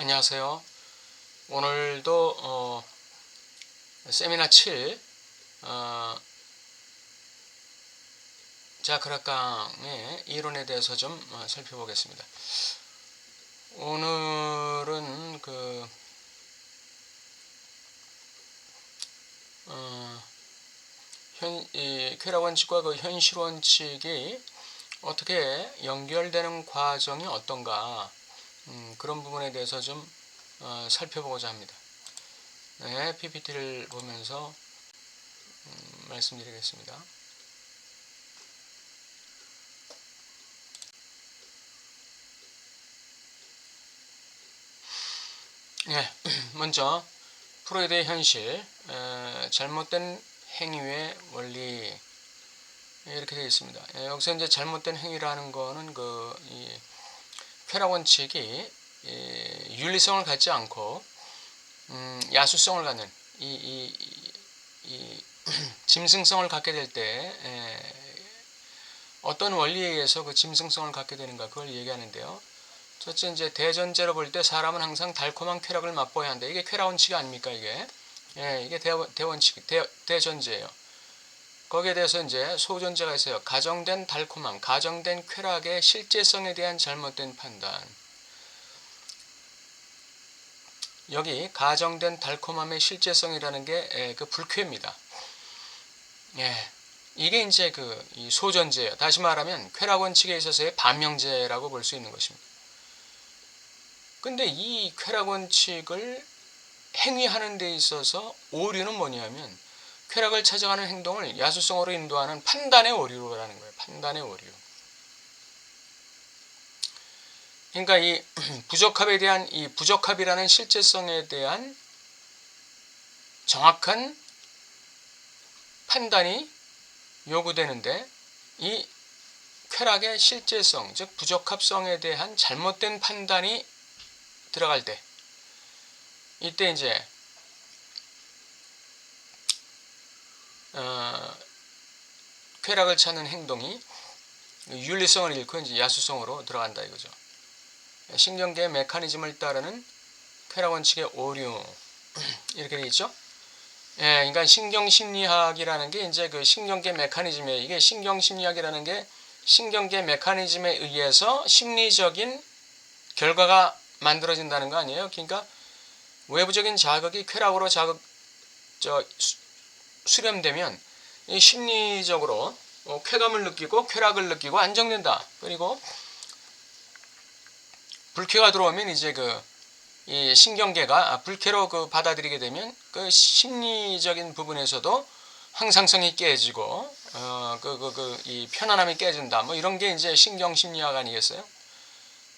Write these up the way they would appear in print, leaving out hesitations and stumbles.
안녕하세요. 오늘도 세미나 7 자크락강의 이론에 대해서 좀 살펴보겠습니다. 오늘은 쾌락 원칙과 현실 원칙이 어떻게 연결되는 과정이 어떤가, 그런 부분에 대해서 좀 살펴보고자 합니다. 네, PPT를 보면서 말씀드리겠습니다. 네, 먼저 프로이드의 현실, 잘못된 행위의 원리, 이렇게 되어 있습니다. 여기서 이제 잘못된 행위라는 거는 이 쾌락 원칙이 윤리성을 갖지 않고 야수성을 갖는 이 짐승성을 갖게 될 때 어떤 원리에 의해서 그 짐승성을 갖게 되는가, 그걸 얘기하는데요. 첫째, 이제 대전제로 볼 때 사람은 항상 달콤한 쾌락을 맛보아야 한다. 이게 쾌락 원칙이 아닙니까, 이게? 이게 대원칙, 대전제예요. 거기에 대해서 이제 소전제가 있어요. 가정된 달콤함, 가정된 쾌락의 실제성에 대한 잘못된 판단. 여기 가정된 달콤함의 실제성이라는 게 그 불쾌입니다. 이게 이제 이 소전제예요. 다시 말하면 쾌락 원칙에 있어서의 반명제라고 볼 수 있는 것입니다. 근데 이 쾌락 원칙을 행위하는 데 있어서 오류는 뭐냐면 쾌락을 찾아가는 행동을 야수성으로 인도하는 판단의 오류라는 거예요. 판단의 오류. 그러니까 이 부적합에 대한, 이 부적합이라는 실제성에 대한 정확한 판단이 요구되는데, 이 쾌락의 실제성, 즉 부적합성에 대한 잘못된 판단이 들어갈 때, 이때 이제 쾌락을 찾는 행동이 윤리성을 잃고 이제 야수성으로 들어간다 이거죠. 신경계의 메커니즘을 따르는 쾌락 원칙의 오류, 이렇게 되어 있죠. 그러니까 신경심리학이라는 게 이제 그 신경계 메커니즘이에요. 이게 신경심리학이라는 게 신경계 메커니즘에 의해서 심리적인 결과가 만들어진다는 거 아니에요. 그러니까 외부적인 자극이 쾌락으로 수렴되면 이 심리적으로 쾌감을 느끼고 쾌락을 느끼고 안정된다. 그리고 불쾌가 들어오면 이제 이 신경계가 불쾌로 받아들이게 되면 그 심리적인 부분에서도 항상성이 깨지고 이 편안함이 깨진다. 뭐 이런 게 이제 신경심리학 아니겠어요?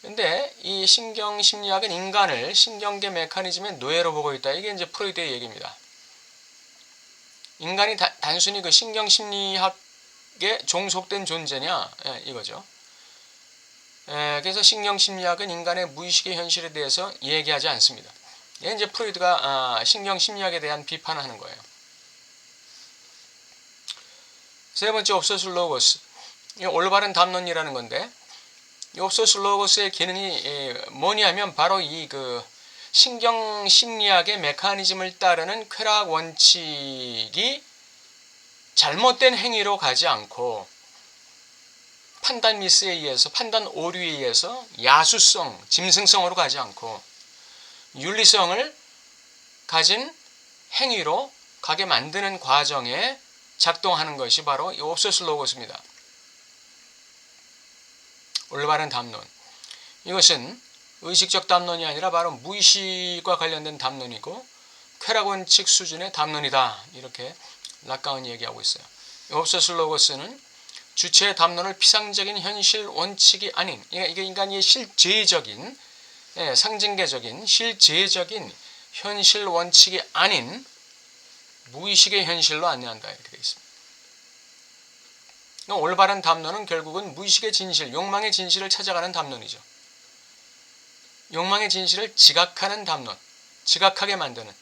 근데 이 신경심리학은 인간을 신경계 메커니즘의 노예로 보고 있다. 이게 이제 프로이드의 얘기입니다. 인간이 단순히 그 신경심리학에 종속된 존재냐, 이거죠. 그래서 신경심리학은 인간의 무의식의 현실에 대해서 얘기하지 않습니다. 이게 이제 프로이드가 신경심리학에 대한 비판을 하는 거예요. 세 번째, 옵소스 로고스. 올바른 담론이라는 건데, 이 옵소스 로고스의 기능이 뭐냐면 바로 이 신경심리학의 메커니즘을 따르는 쾌락 원칙이 잘못된 행위로 가지 않고 판단 미스에 의해서, 판단 오류에 의해서 야수성, 짐승성으로 가지 않고 윤리성을 가진 행위로 가게 만드는 과정에 작동하는 것이 바로 이 옵소스 로고스입니다. 올바른 담론. 이것은 의식적 담론이 아니라 바로 무의식과 관련된 담론이고 쾌락 원칙 수준의 담론이다. 이렇게 락강은 얘기하고 있어요. 옵소스 로고스는 주체의 담론을 피상적인 현실 원칙이 아닌, 이게 인간의 실제적인, 상징계적인 실제적인 현실 원칙이 아닌 무의식의 현실로 안내한다. 이렇게 되어 있습니다. 올바른 담론은 결국은 무의식의 진실, 욕망의 진실을 찾아가는 담론이죠. 욕망의 진실을 지각하는 담론, 지각하게 만드는.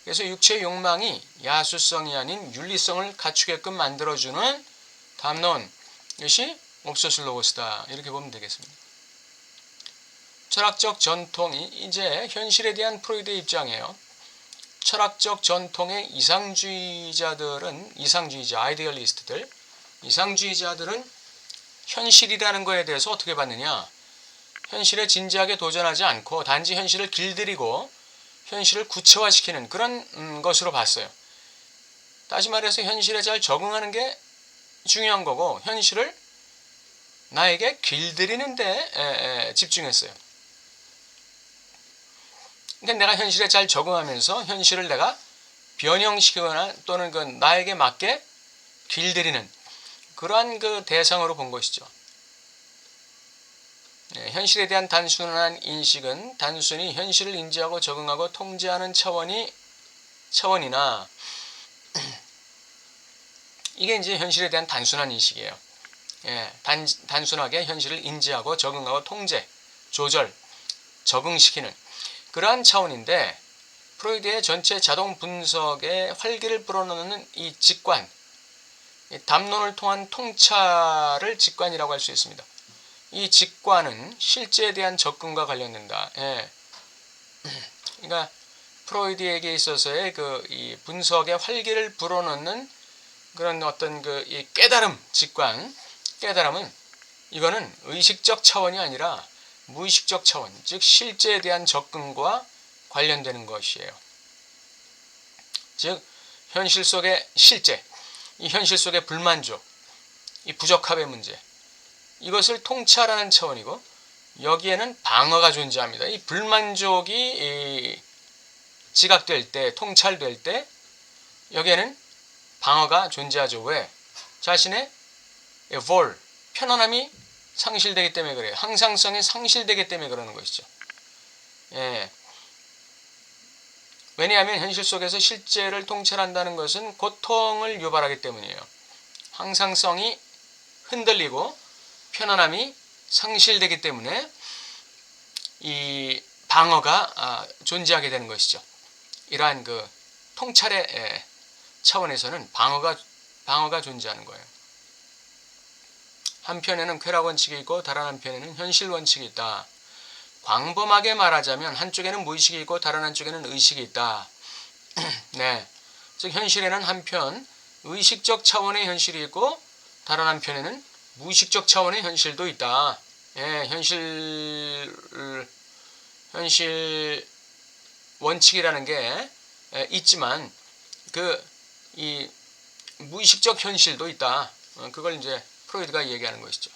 그래서 육체의 욕망이 야수성이 아닌 윤리성을 갖추게끔 만들어주는 담론, 이것이 옵소스 로고스다. 이렇게 보면 되겠습니다. 철학적 전통이 이제 현실에 대한 프로이드의 입장이에요. 철학적 전통의 아이디얼리스트들, 이상주의자들은 현실이라는 것에 대해서 어떻게 봤느냐? 현실에 진지하게 도전하지 않고 단지 현실을 길들이고 현실을 구체화시키는 그런 것으로 봤어요. 다시 말해서 현실에 잘 적응하는 게 중요한 거고 현실을 나에게 길들이는 데 집중했어요. 그러니까 내가 현실에 잘 적응하면서 현실을 내가 변형시키거나 또는 그 나에게 맞게 길들이는 그러한 그 대상으로 본 것이죠. 현실에 대한 단순한 인식은 단순히 현실을 인지하고 적응하고 통제하는 차원이나 이게 이제 현실에 대한 단순한 인식이에요. 단순하게 현실을 인지하고 적응하고 통제, 조절, 적응시키는 그러한 차원인데 프로이드의 전체 자동 분석의 활기를 불어넣는 이 직관, 담론을 통한 통찰을 직관이라고 할 수 있습니다. 이 직관은 실제에 대한 접근과 관련된다. 그러니까 프로이드에게 있어서의 이 분석의 활기를 불어넣는 그런 어떤 이 깨달음은 이거는 의식적 차원이 아니라 무의식적 차원, 즉 실제에 대한 접근과 관련되는 것이에요. 즉 현실 속의 실제, 이 현실 속의 불만족, 이 부적합의 문제, 이것을 통찰하는 차원이고 여기에는 방어가 존재합니다. 이 불만족이 지각될 때, 통찰될 때 여기에는 방어가 존재하죠. 왜? 자신의 편안함이 상실되기 때문에 그래요. 항상성이 상실되기 때문에 그러는 것이죠. 왜냐하면 현실 속에서 실제를 통찰한다는 것은 고통을 유발하기 때문이에요. 항상성이 흔들리고 편안함이 상실되기 때문에 이 방어가 존재하게 되는 것이죠. 이러한 그 통찰의 차원에서는 방어가 존재하는 거예요. 한편에는 쾌락 원칙이 있고 다른 한편에는 현실 원칙이 있다. 광범하게 말하자면 한쪽에는 무의식이 있고 다른 한쪽에는 의식이 있다. 네, 즉 현실에는 한편 의식적 차원의 현실이 있고 다른 한편에는 무의식적 차원의 현실도 있다. 현실 원칙이라는 게 있지만 이 무의식적 현실도 있다. 그걸 이제 프로이드가 얘기하는 것이죠.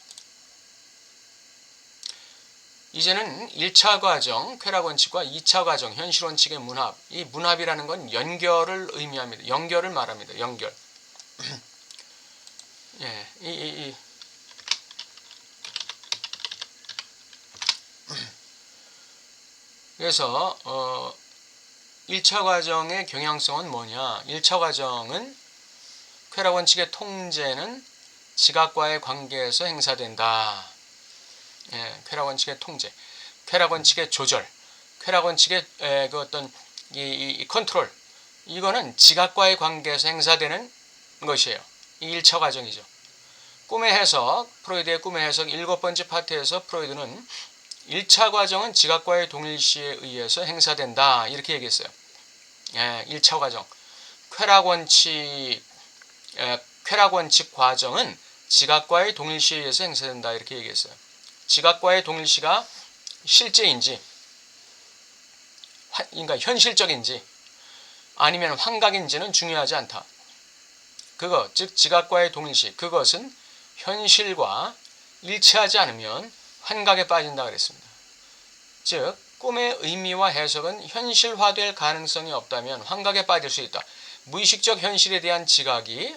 이제는 1차 과정, 쾌락 원칙과 2차 과정, 현실 원칙의 문합. 이 문합이라는 건 연결을 의미합니다. 연결을 말합니다. 연결. 그래서 1차 과정의 경향성은 뭐냐? 1차 과정은 쾌락 원칙의 통제는 지각과의 관계에서 행사된다. 쾌락 원칙의 통제, 쾌락 원칙의 조절, 쾌락 원칙의 그 어떤 이 컨트롤, 이거는 지각과의 관계에서 행사되는 것이에요. 이 1차 과정이죠. 꿈의 해석, 프로이드의 꿈의 해석 7번째 파트에서 프로이드는 1차 과정은 지각과의 동일시에 의해서 행사된다. 이렇게 얘기했어요. 1차 과정. 쾌락 원칙 과정은 지각과의 동일시에 의해서 행사된다. 이렇게 얘기했어요. 지각과의 동일시가 실제인지, 그러니까 현실적인지, 아니면 환각인지는 중요하지 않다. 즉 지각과의 동일시, 그것은 현실과 일치하지 않으면 환각에 빠진다 그랬습니다. 즉 꿈의 의미와 해석은 현실화될 가능성이 없다면 환각에 빠질 수 있다. 무의식적 현실에 대한 지각이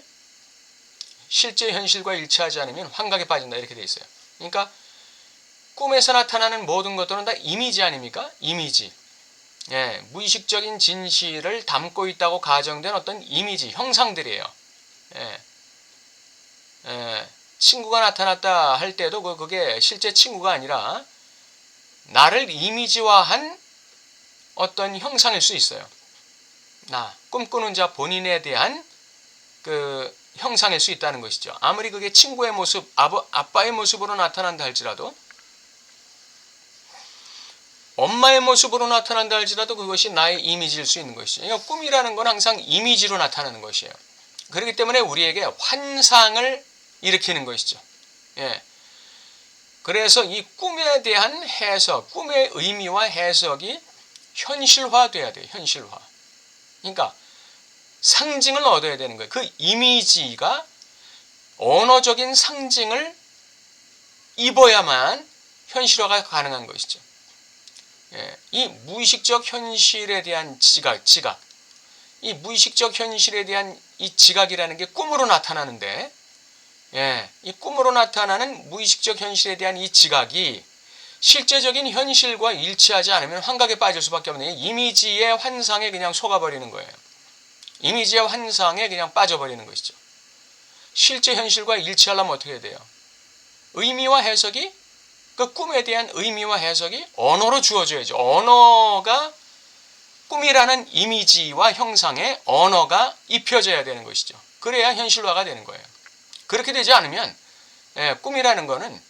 실제 현실과 일치하지 않으면 환각에 빠진다. 이렇게 되어 있어요. 그러니까 꿈에서 나타나는 모든 것들은 다 이미지 아닙니까? 이미지. 무의식적인 진실을 담고 있다고 가정된 어떤 이미지, 형상들이에요. 친구가 나타났다 할 때도 그게 실제 친구가 아니라 나를 이미지화한 어떤 형상일 수 있어요. 꿈꾸는 자 본인에 대한 그 형상일 수 있다는 것이죠. 아무리 그게 친구의 모습, 아빠의 모습으로 나타난다 할지라도 엄마의 모습으로 나타난다 할지라도 그것이 나의 이미지일 수 있는 것이죠. 그러니까 꿈이라는 건 항상 이미지로 나타나는 것이에요. 그렇기 때문에 우리에게 환상을 일으키는 것이죠. 예. 그래서 이 꿈에 대한 해석, 꿈의 의미와 해석이 현실화돼야 돼요. 현실화. 그러니까 상징을 얻어야 되는 거예요. 그 이미지가 언어적인 상징을 입어야만 현실화가 가능한 것이죠. 예, 이 무의식적 현실에 대한 지각, 이 무의식적 현실에 대한 이 지각이라는 게 꿈으로 나타나는데, 예, 이 꿈으로 나타나는 무의식적 현실에 대한 이 지각이 실제적인 현실과 일치하지 않으면 환각에 빠질 수밖에 없는 이미지의 환상에 그냥 속아버리는 거예요. 이미지의 환상에 그냥 빠져버리는 것이죠. 실제 현실과 일치하려면 어떻게 해야 돼요? 의미와 해석이, 그 꿈에 대한 의미와 해석이 언어로 주어져야죠. 언어가, 꿈이라는 이미지와 형상에 언어가 입혀져야 되는 것이죠. 그래야 현실화가 되는 거예요. 그렇게 되지 않으면 꿈이라는 거는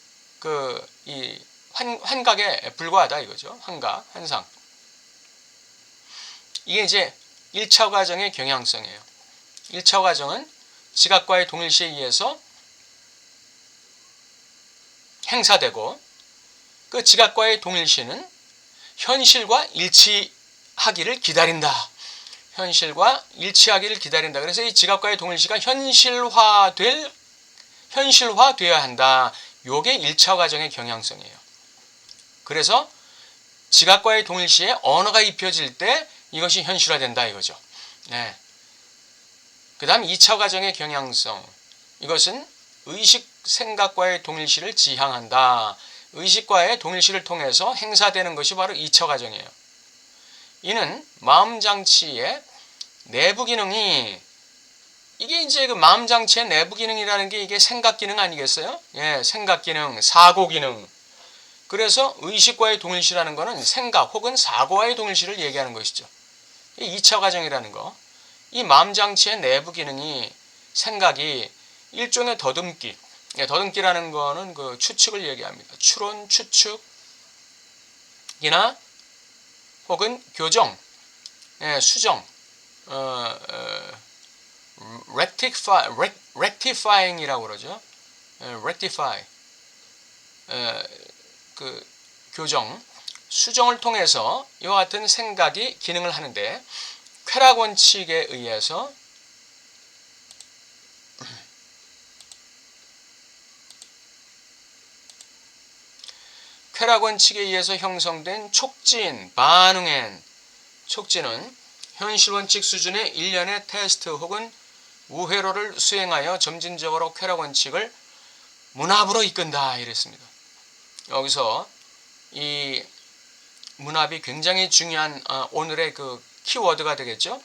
이 환각에 불과하다 이거죠. 환각, 환상. 이게 이제 1차 과정의 경향성이에요. 1차 과정은 지각과의 동일시에 의해서 행사되고, 그 지각과의 동일시는 현실과 일치하기를 기다린다. 현실과 일치하기를 기다린다. 그래서 이 지각과의 동일시가 현실화되어야 한다. 요게 1차 과정의 경향성이에요. 그래서 지각과의 동일시에 언어가 입혀질 때 이것이 현실화된다 이거죠. 네. 그 다음 2차 과정의 경향성. 이것은 의식 생각과의 동일시를 지향한다. 의식과의 동일시를 통해서 행사되는 것이 바로 2차 과정이에요. 이는 마음장치의 내부 기능이, 이게 이제 그 마음장치의 내부 기능이라는 게 이게 생각 기능 아니겠어요? 예, 생각 기능, 사고 기능. 그래서 의식과의 동일시라는 거는 생각 혹은 사고와의 동일시를 얘기하는 것이죠. 이 2차 과정이라는 거. 이 마음장치의 내부 기능이, 생각이 일종의 더듬기. 더듬기라는 거는 그 추측을 얘기합니다. 추론, 추측이나 혹은 교정, 수정, rectifying이라고 그러죠. rectify, 그 교정, 수정을 통해서 이와 같은 생각이 기능을 하는데, 쾌락 원칙에 의해서 쾌락 원칙에 의해서 형성된 촉진, 반응엔, 촉진은 현실 원칙 수준의 일련의 테스트 혹은 우회로를 수행하여 점진적으로 쾌락 원칙을 문합으로 이끈다 이랬습니다. 여기서 이 문합이 굉장히 중요한 오늘의 그 키워드가 되겠죠.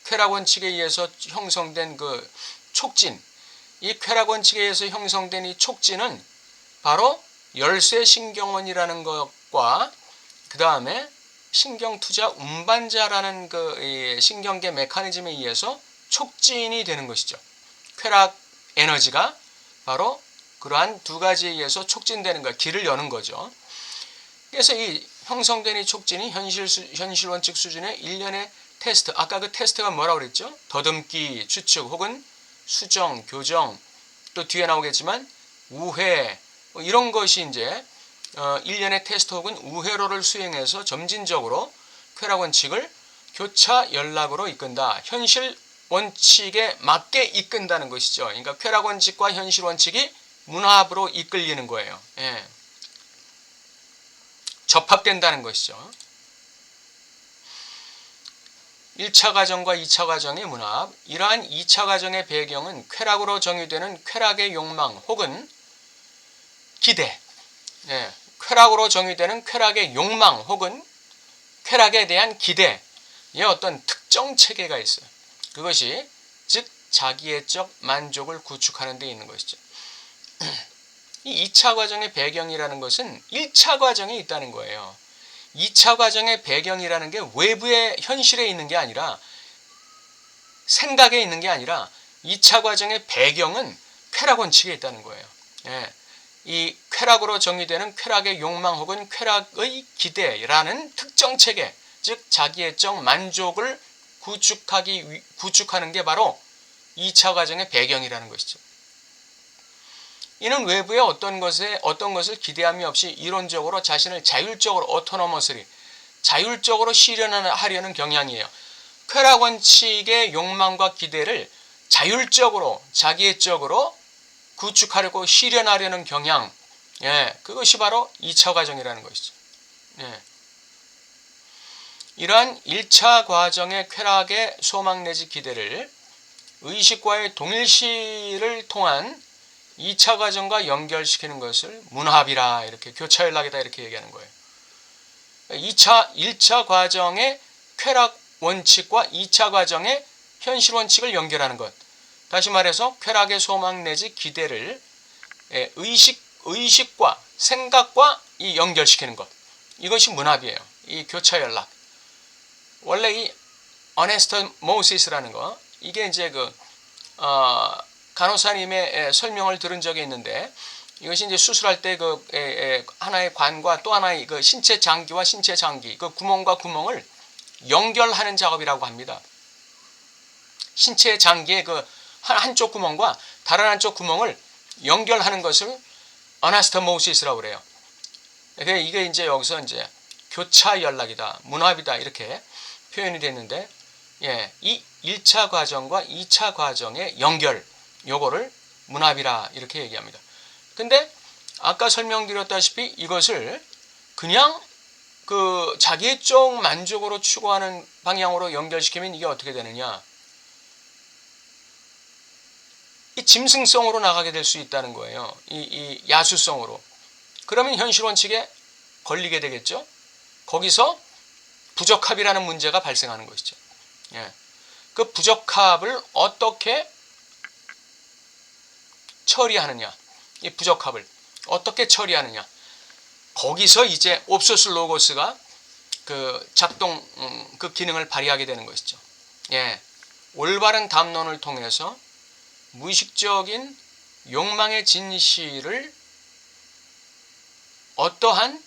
쾌락 원칙에 의해서 형성된 그 촉진, 이 쾌락 원칙에 의해서 형성된 이 촉진은 바로 열쇠 신경원이라는 것과 그 다음에 신경투자 운반자라는 그 신경계 메커니즘에 의해서 촉진이 되는 것이죠. 쾌락 에너지가 바로 그러한 두 가지에 의해서 촉진되는 것, 길을 여는 거죠. 그래서 이 형성된 이 촉진이 현실 원칙 수준의 일련의 테스트, 아까 그 테스트가 뭐라고 그랬죠? 더듬기, 추측 혹은 수정, 교정, 또 뒤에 나오겠지만 우회, 이런 것이 이제 일련의 테스트 혹은 우회로를 수행해서 점진적으로 쾌락 원칙을 교차 연락으로 이끈다. 현실 원칙에 맞게 이끈다는 것이죠. 그러니까 쾌락 원칙과 현실 원칙이 문합으로 이끌리는 거예요. 예. 접합된다는 것이죠. 1차 과정과 2차 과정의 문합, 이러한 2차 과정의 배경은 쾌락으로 정의되는 쾌락의 욕망 혹은 기대, 쾌락으로 정의되는 쾌락의 욕망 혹은 쾌락에 대한 기대의 어떤 특정 체계가 있어요. 그것이 즉 자기애적 만족을 구축하는 데 있는 것이죠. 이 2차 과정의 배경이라는 것은 1차 과정에 있다는 거예요. 2차 과정의 배경이라는 게 외부의 현실에 있는 게 아니라, 생각에 있는 게 아니라 2차 과정의 배경은 쾌락 원칙에 있다는 거예요. 이 쾌락으로 정의되는 쾌락의 욕망 혹은 쾌락의 기대라는 특정 체계, 즉 자기애적 만족을 구축하는 게 바로 2차 과정의 배경이라는 것이죠. 이는 외부의 어떤 것을 기대함이 없이 이론적으로 자신을 자율적으로 자율적으로 실현하려는 경향이에요. 쾌락 원칙의 욕망과 기대를 자율적으로 자기애적으로 구축하려고 실현하려는 경향, 그것이 바로 2차 과정이라는 것이죠. 이러한 1차 과정의 쾌락의 소망 내지 기대를 의식과의 동일시를 통한 2차 과정과 연결시키는 것을 문합이라, 이렇게 교차연락이다 이렇게 얘기하는 거예요. 1차 과정의 쾌락 원칙과 2차 과정의 현실 원칙을 연결하는 것. 다시 말해서 쾌락의 소망 내지 기대를 의식과 생각과 이 연결시키는 것. 이것이 문합이에요. 이 교차연락. 원래 이 어네스토모시스라는 거, 이게 이제 간호사님의 설명을 들은 적이 있는데, 이것이 이제 수술할 때 하나의 관과 또 하나의 신체 장기와 신체 장기, 구멍과 구멍을 연결하는 작업이라고 합니다. 신체 장기의 한쪽 구멍과 다른 한쪽 구멍을 연결하는 것을 어나스토모시스라고 그래요. 이게 이제 여기서 이제 교차 연락이다, 문합이다 이렇게 표현이 됐는데, 이 1차 과정과 2차 과정의 연결, 요거를 문합이라 이렇게 얘기합니다. 근데 아까 설명드렸다시피 이것을 그냥 자기애적 만족으로 추구하는 방향으로 연결시키면 이게 어떻게 되느냐? 이 짐승성으로 나가게 될 수 있다는 거예요. 이 야수성으로. 그러면 현실 원칙에 걸리게 되겠죠. 거기서 부적합이라는 문제가 발생하는 것이죠. 그 부적합을 어떻게 처리하느냐, 이 부적합을 어떻게 처리하느냐, 거기서 이제 옵소스 로고스가 작동, 기능을 발휘하게 되는 것이죠. 올바른 담론을 통해서 무의식적인 욕망의 진실을 어떠한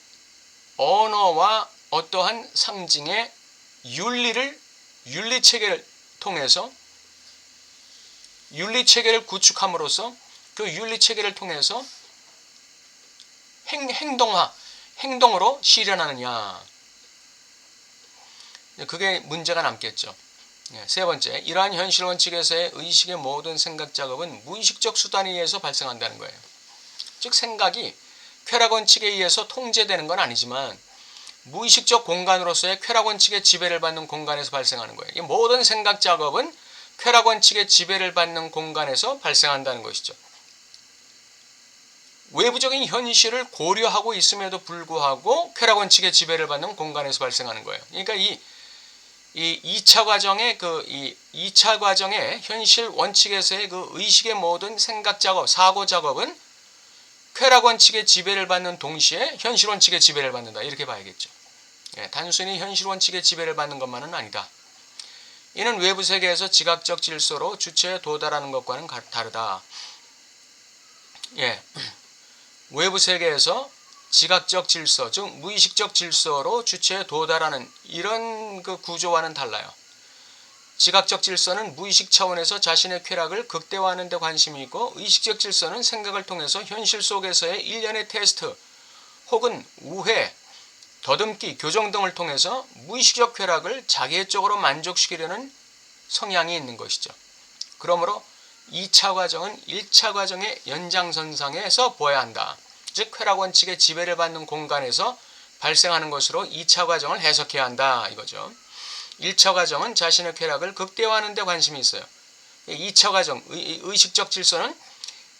언어와 어떠한 상징의 윤리체계를 통해서 윤리체계를 구축함으로써 그 윤리체계를 통해서 행동으로 실현하느냐, 그게 문제가 남겠죠. 세 번째, 이러한 현실 원칙에서의 의식의 모든 생각 작업은 무의식적 수단에 의해서 발생한다는 거예요. 즉 생각이 쾌락 원칙에 의해서 통제되는 건 아니지만 무의식적 공간으로서의 쾌락 원칙의 지배를 받는 공간에서 발생하는 거예요. 이 모든 생각 작업은 쾌락 원칙의 지배를 받는 공간에서 발생한다는 것이죠. 외부적인 현실을 고려하고 있음에도 불구하고 쾌락 원칙의 지배를 받는 공간에서 발생하는 거예요. 그러니까 이 2차 과정의 2차 과정의 현실 원칙에서의 의식의 모든 생각 작업, 사고 작업은 쾌락 원칙의 지배를 받는 동시에 현실 원칙의 지배를 받는다, 이렇게 봐야겠죠. 단순히 현실 원칙의 지배를 받는 것만은 아니다. 이는 외부 세계에서 지각적 질서로 주체에 도달하는 것과는 다르다. 외부 세계에서 지각적 질서, 즉 무의식적 질서로 주체에 도달하는 이런 구조와는 달라요. 지각적 질서는 무의식 차원에서 자신의 쾌락을 극대화하는 데 관심이 있고, 의식적 질서는 생각을 통해서 현실 속에서의 일련의 테스트 혹은 우회, 더듬기, 교정 등을 통해서 무의식적 쾌락을 자기애적으로 만족시키려는 성향이 있는 것이죠. 그러므로 2차 과정은 1차 과정의 연장선상에서 보아야 한다. 즉 쾌락 원칙의 지배를 받는 공간에서 발생하는 것으로 2차 과정을 해석해야 한다, 이거죠. 1차 과정은 자신의 쾌락을 극대화하는 데 관심이 있어요. 2차 과정, 의식적 질서는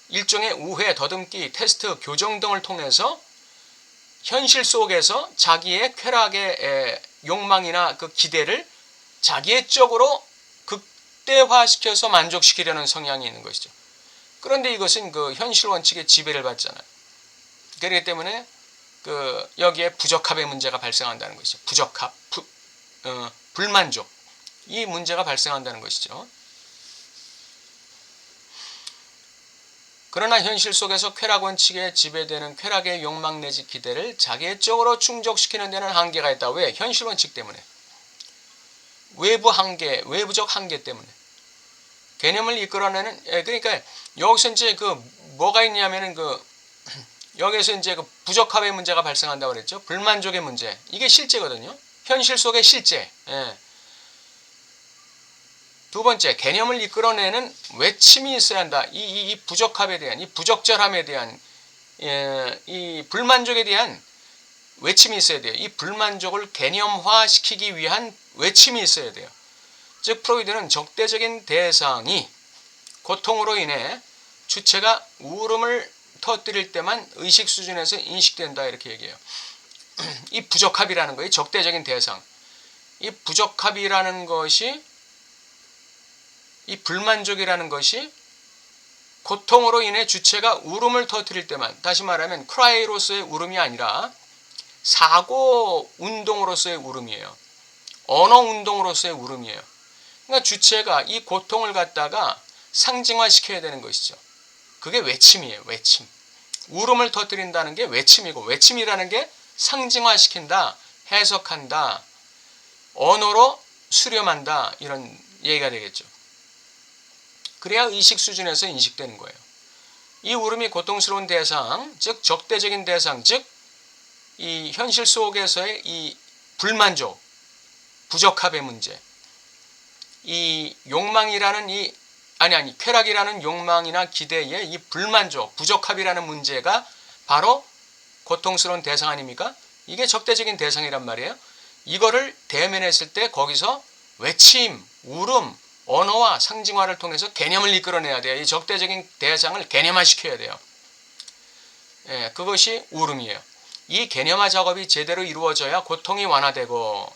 일종의 우회, 더듬기, 테스트, 교정 등을 통해서 현실 속에서 자기의 쾌락의 욕망이나 기대를 자기애적으로 극대화시켜서 만족시키려는 성향이 있는 것이죠. 그런데 이것은 현실 원칙의 지배를 받잖아요. 그렇기 때문에 여기에 부적합의 문제가 발생한다는 것이죠. 부적합, 불만족, 이 문제가 발생한다는 것이죠. 그러나 현실 속에서 쾌락 원칙에 지배되는 쾌락의 욕망 내지 기대를 자기의 쪽으로 충족시키는 데는 한계가 있다. 왜? 현실 원칙 때문에. 외부 한계, 외부적 한계 때문에. 개념을 이끌어내는, 그러니까 여기서 이제 그 뭐가 있냐면은 여기서 이제 그 부적합의 문제가 발생한다고 그랬죠. 불만족의 문제. 이게 실제거든요. 현실 속의 실제. 두 번째, 개념을 이끌어내는 외침이 있어야 한다. 이 부적합에 대한, 이 부적절함에 대한, 이 불만족에 대한 외침이 있어야 돼요. 이 불만족을 개념화시키기 위한 외침이 있어야 돼요. 즉 프로이드는 적대적인 대상이 고통으로 인해 주체가 울음을 터뜨릴 때만 의식 수준에서 인식된다 이렇게 얘기해요. 이 부적합이라는 거예요. 적대적인 대상. 이 부적합이라는 것이, 이 불만족이라는 것이 고통으로 인해 주체가 울음을 터뜨릴 때만, 다시 말하면 크라이로서의 울음이 아니라 사고 운동으로서의 울음이에요. 언어 운동으로서의 울음이에요. 그러니까 주체가 이 고통을 갖다가 상징화시켜야 되는 것이죠. 그게 외침이에요. 외침. 울음을 터뜨린다는 게 외침이고, 외침이라는 게 상징화시킨다, 해석한다, 언어로 수렴한다, 이런 얘기가 되겠죠. 그래야 의식 수준에서 인식되는 거예요. 이 울음이 고통스러운 대상, 즉 적대적인 대상, 즉 이 현실 속에서의 이 불만족, 부적합의 문제, 이 욕망이라는 쾌락이라는 욕망이나 기대의 이 불만족, 부적합이라는 문제가 바로 고통스러운 대상 아닙니까? 이게 적대적인 대상이란 말이에요. 이거를 대면했을 때 거기서 외침, 울음, 언어와 상징화를 통해서 개념을 이끌어내야 돼요. 이 적대적인 대상을 개념화시켜야 돼요. 그것이 울음이에요. 이 개념화 작업이 제대로 이루어져야 고통이 완화되고,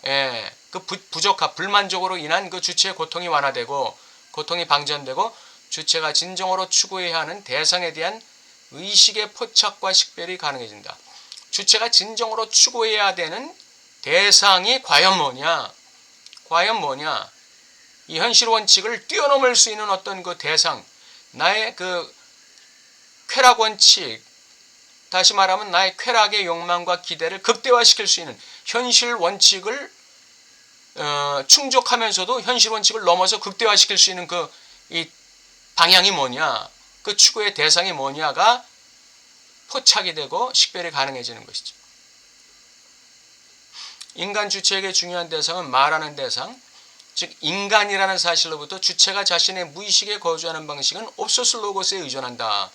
그 부적합, 불만족으로 인한 그 주체의 고통이 완화되고, 고통이 방전되고, 주체가 진정으로 추구해야 하는 대상에 대한 의식의 포착과 식별이 가능해진다. 주체가 진정으로 추구해야 되는 대상이 과연 뭐냐? 이 현실 원칙을 뛰어넘을 수 있는 어떤 그 대상, 나의 그 쾌락 원칙, 다시 말하면 나의 쾌락의 욕망과 기대를 극대화시킬 수 있는 현실 원칙을 충족하면서도 현실 원칙을 넘어서 극대화시킬 수 있는 이 방향이 뭐냐, 그 추구의 대상이 뭐냐가 포착이 되고 식별이 가능해지는 것이죠. 인간 주체에게 중요한 대상은 말하는 대상, 즉 인간이라는 사실로부터 주체가 자신의 무의식에 거주하는 방식은 옵소스 로고스에 의존한다.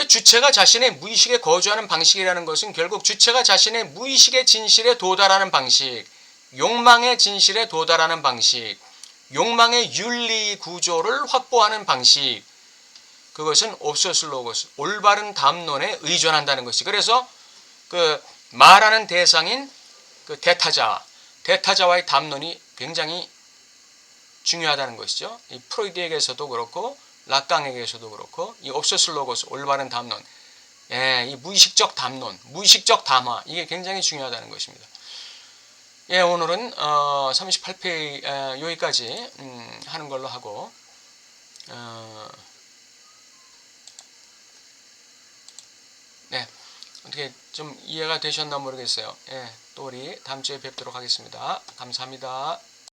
주체가 자신의 무의식에 거주하는 방식이라는 것은 결국 주체가 자신의 무의식의 진실에 도달하는 방식, 욕망의 진실에 도달하는 방식, 욕망의 윤리 구조를 확보하는 방식, 그것은 옵소스 로고스, 올바른 담론에 의존한다는 것이. 그래서 그 말하는 대상인 그 대타자와의 담론이 굉장히 중요하다는 것이죠. 이 프로이드에게서도 그렇고 락강에게서도 그렇고 이 옵소스 로고스, 올바른 담론, 이 무의식적 담론, 무의식적 담화, 이게 굉장히 중요하다는 것입니다. 오늘은 38페이지 여기까지 하는 걸로 하고, 어떻게 좀 이해가 되셨나 모르겠어요. 또 우리 다음 주에 뵙도록 하겠습니다. 감사합니다.